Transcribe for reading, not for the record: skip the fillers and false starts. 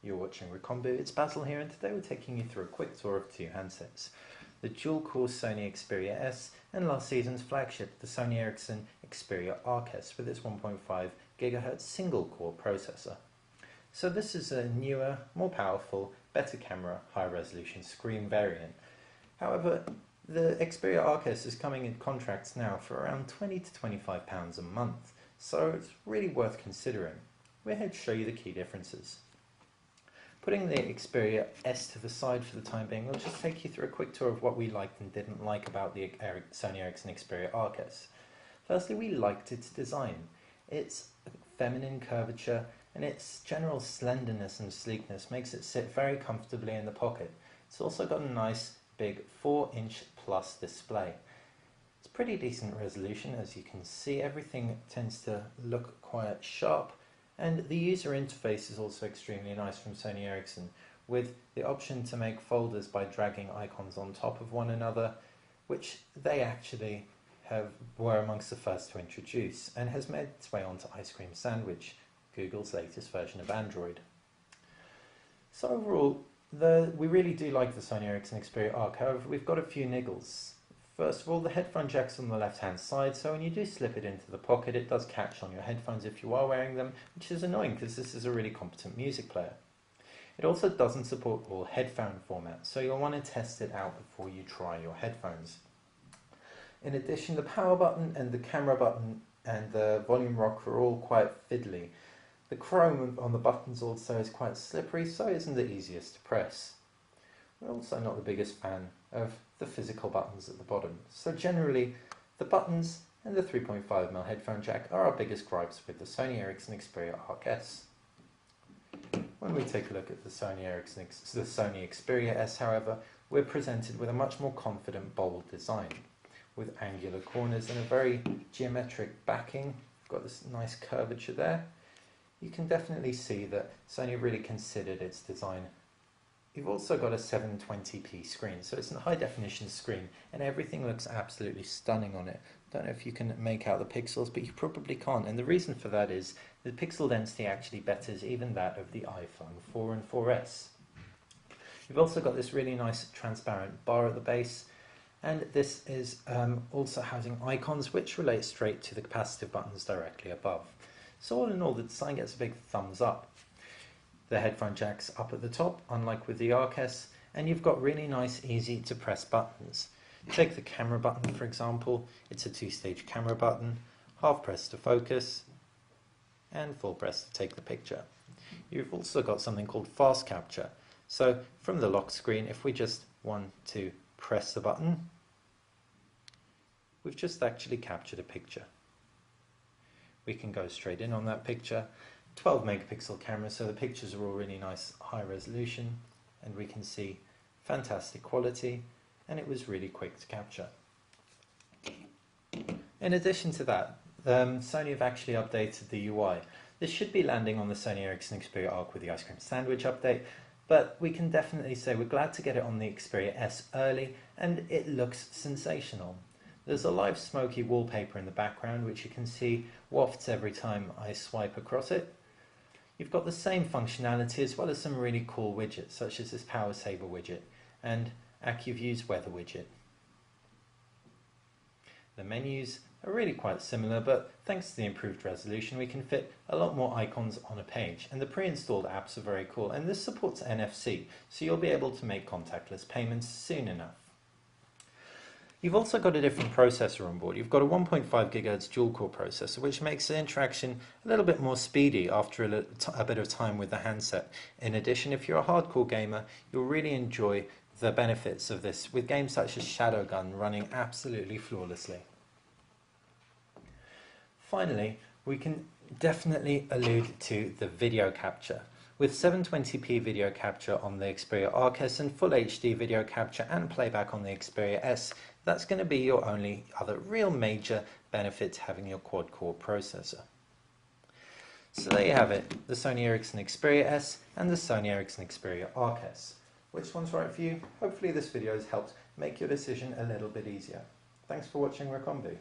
You're watching Recombo, it's Basil here, and today we're taking you through a quick tour of two handsets. The dual-core Sony Xperia S and last season's flagship, the Sony Ericsson Xperia RS with its 1.5 GHz single-core processor. So this is a newer, more powerful, better camera, high-resolution screen variant. However, the Xperia RS is coming in contracts now for around £20 to £25 a month, so it's really worth considering. We're here to show you the key differences. Putting the Xperia S to the side for the time being, we'll just take you through a quick tour of what we liked and didn't like about the Sony Ericsson Xperia RS. Firstly, we liked its design. Its feminine curvature and its general slenderness and sleekness makes it sit very comfortably in the pocket. It's also got a nice big 4-inch plus display. It's pretty decent resolution, as you can see. Everything tends to look quite sharp. And the user interface is also extremely nice from Sony Ericsson, with the option to make folders by dragging icons on top of one another, which they actually were amongst the first to introduce, and has made its way onto Ice Cream Sandwich, Google's latest version of Android. So overall, we really do like the Sony Ericsson Xperia Arc. However, we've got a few niggles. First of all, the headphone jack's on the left-hand side, so when you do slip it into the pocket, it does catch on your headphones if you are wearing them, which is annoying because this is a really competent music player. It also doesn't support all headphone formats, so you'll want to test it out before you try your headphones. In addition, the power button and the camera button and the volume rocker are all quite fiddly. The chrome on the buttons also is quite slippery, so it isn't the easiest to press. We're also not the biggest fan of the physical buttons at the bottom, so generally the buttons and the 3.5mm headphone jack are our biggest gripes with the Sony Ericsson Xperia RS. When we take a look at the Sony Xperia S, however, we're presented with a much more confident, bold design, with angular corners and a very geometric backing. We've got this nice curvature there. You can definitely see that Sony really considered its design. You've also got a 720p screen, so it's a high definition screen and everything looks absolutely stunning on it. Don't know if you can make out the pixels, but you probably can't, and the reason for that is the pixel density actually betters even that of the iPhone 4 and 4S. You've also got this really nice transparent bar at the base, and this is also housing icons which relate straight to the capacitive buttons directly above. So all in all, the design gets a big thumbs up. The headphone jack's up at the top, unlike with the RS, and you've got really nice, easy to press buttons. Take the camera button, for example. It's a two-stage camera button, half press to focus, and full press to take the picture. You've also got something called fast capture. So from the lock screen, if we just want to press the button, we've just actually captured a picture. We can go straight in on that picture. 12 megapixel camera, so the pictures are all really nice, high resolution, and we can see fantastic quality, and it was really quick to capture. In addition to that, Sony have actually updated the UI. This should be landing on the Sony Ericsson Xperia Arc with the Ice Cream Sandwich update, but we can definitely say we're glad to get it on the Xperia S early, and it looks sensational. There's a live smoky wallpaper in the background, which you can see wafts every time I swipe across it. You've got the same functionality as well as some really cool widgets, such as this power saver widget and AccuView's weather widget. The menus are really quite similar, but thanks to the improved resolution we can fit a lot more icons on a page, and the pre-installed apps are very cool, and this supports NFC, so you'll be able to make contactless payments soon enough. You've also got a different processor on board. You've got a 1.5 GHz dual-core processor, which makes the interaction a little bit more speedy after a bit of time with the handset. In addition, if you're a hardcore gamer, you'll really enjoy the benefits of this, with games such as Shadowgun running absolutely flawlessly. Finally, we can definitely allude to the video capture. With 720p video capture on the Xperia RS and full HD video capture and playback on the Xperia S, that's going to be your only other real major benefit to having your quad-core processor. So there you have it, the Sony Ericsson Xperia S and the Sony Ericsson Xperia RS. Which one's right for you? Hopefully this video has helped make your decision a little bit easier. Thanks for watching Recombo.